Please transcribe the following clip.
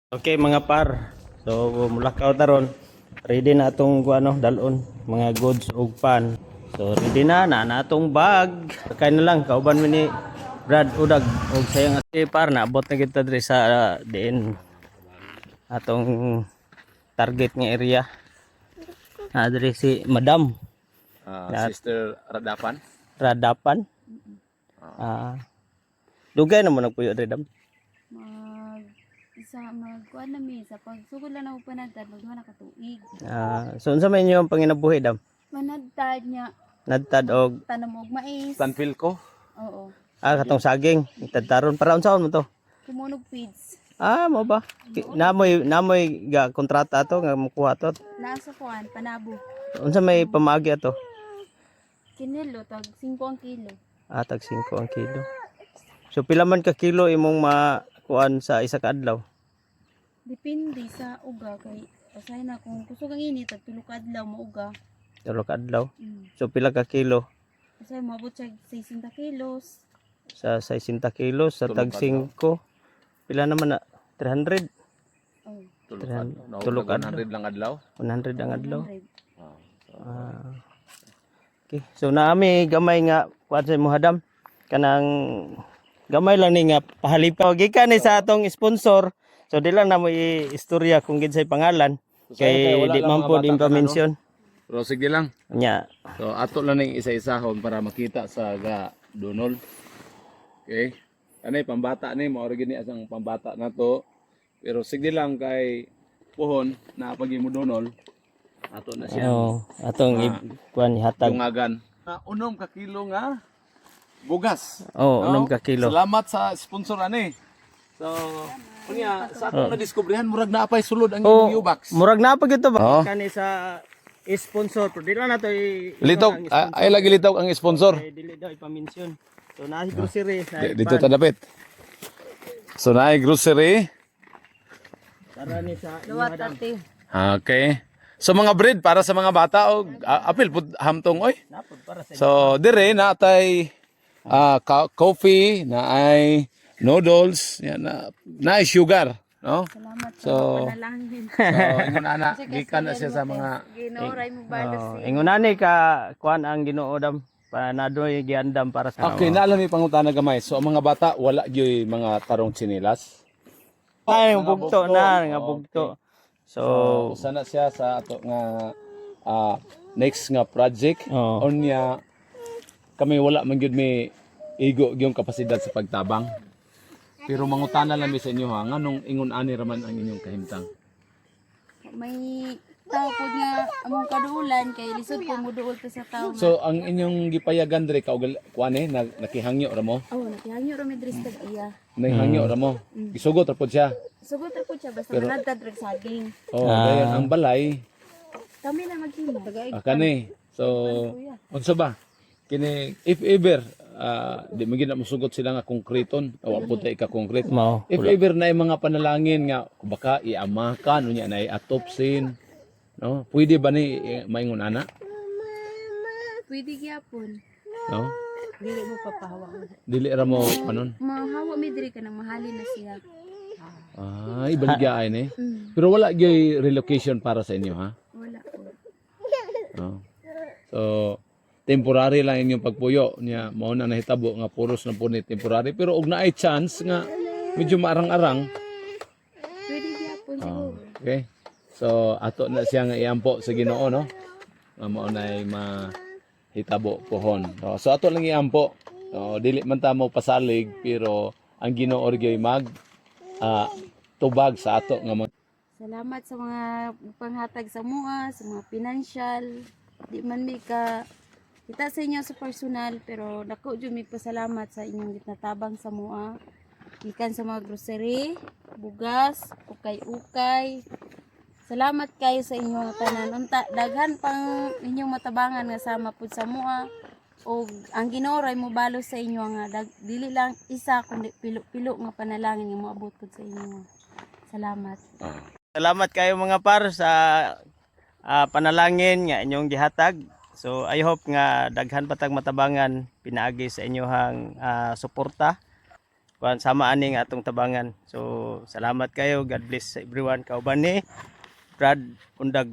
Okay mga par. So mulakaw taron. Ready na atong ano dalon mga goods ug pan. So ready na natong bag. Kay na lang kauban mi ni Brad Udag og sayang ati par na abot na kita diri sa diin atong target nga area. Diri si Madam Sister Radapan. Radapan. Dugay na mo nagpuyo diri dam. Magkuan na mi sa pagsugod lang ako panagtad magduha na ka tuig. So unsa may inyo ang panginabuhi dam? Managtad niya Nadtad og tanom og mais. Tanfil ko. Oo. katong saging itadtaron para unsaon mo to? Kumunog feeds. Mo ba? Namoy ga kontrata ato nga makuha to. Nasa kuan panabo. Unsa may pamaagi ato? Kinilo tag 5 ang kilo. Tag 5 ang kilo. So pila man ka kilo imong makuan sa isa ka adlaw? Depende sa uga kay asay na kung kusog ang init at tulo ka adlaw mauga. Tulo ka adlaw. So pila ka kilo? Asay moabot sa 60 kilos. Sa 60 kilos sa tag 5. Pila naman na 300. Oh. Tulog ka 100 lang adlaw. 100 ang adlaw. 100. Okay. So naami gamay nga kuan sa imong hadam kanang gamay lang ni nga pahalipaw gikan ni sa atong sponsor. So di lang na mo istorya kung ginsay pangalan kay di man pod information. Pero sige lang. Nya. So ato lang ning isa-isahon para makita sa donol. Okay? Kanay pambata ni mao gini asang pambata nato. Pero sige lang kay puhon na pagi mo donol. Ato na siya. Atong kuan hatag. Tungagan. Unom ka kilo nga bugas. Unom ka kilo. Salamat sa sponsor ani. So, kunya sa ato na diskubrihan murag na apay sulod ang inyong U-box. Murag na pag ito ba? Oo. Kani sa sponsor pero dili na to Litaw, ay lagi litaw ang sponsor. Dili daw ipa-mention. So na grocery Dito ta dapat. So naay grocery. para ni sa Luwat ate. Okay. So mga bread para sa mga bata og apil pud hamtong oy. napod para sa So dire na tay coffee, na ay noodles, yan na sugar, no? Salamat So, sa panalangin. So ingon ana gikan na siya sa mga Ginoray mo balos. ingunani ka kuan ang Ginoo dam para nadoy giandam para sa Okay, naalam mi pangutana gamay. So ang mga bata wala gyoy mga tarong tsinilas. ay bugto na nga bugto. So Usa na siya sa ato nga next nga project. Oo. Unya kami wala man gyud mi igo gyung kapasidad sa pagtabang. Pero mangutana lang mi sa inyo ha, nganong ingon ani raman ang inyong kahimtang? May tao po nga among kaduulan kay lisod po muduol ta sa tao. So ang inyong gipayagan dire kuane nakihangyo ra mo? Nakihangyo ra mi diri sa iya. Nakihangyo ra mo. Gisugot ra pod siya. Sugot ra po siya basta manadtad rag saging. Oh, dayon ang balay Kami na maghimo. kani. So unsa ba? Kini if ever di mo gina mosugot sila nga konkreton o pud ka konkrete. mao. If ever na mga panalangin nga baka iamakan unya na iatopsin, no? Pwede ba ni maingon ana? Pwede gyapon. No? Dili mo papahawa. Dili ra mo kanon. Mahawa mi diri ka nang mahalin na siya. Ibaligya ay ni. Pero wala gyud relocation para sa inyo ha. Wala po. No. So temporary lang inyong pagpuyo niya mao na nahitabo nga puros na po ni temporary pero og naay chance nga medyo maarang-arang. Pwede gyapon siguro. Okay. So ato na siya nga iampo sa Ginoo no. Nga mao nay mahitabo pohon. So ato lang iampo. Dili man ta mo pasalig pero ang Ginoo gyud mag tubag sa ato nga Salamat sa mga panghatag sa mua, sa mga financial. Di man mi ka kita sa inyo sa personal pero dako jud mi pasalamat sa inyong gitnatabang sa mua. Gikan sa mga grocery, bugas, ukay-ukay. Salamat kayo sa inyong tanan. Unta daghan pang inyong matabangan nga sama pud sa mua. O ang Ginoo ray mo balos sa inyo nga dili lang isa kundi pilo-pilo nga panalangin nga moabot pud sa inyo. Salamat. Salamat kayo mga par sa panalangin nga inyong gihatag. So I hope nga daghan patag matabangan pinaagi sa inyohang suporta. kuan sama ani nga atong tabangan. So salamat kayo. God bless sa everyone. Kauban ni Brad Undag.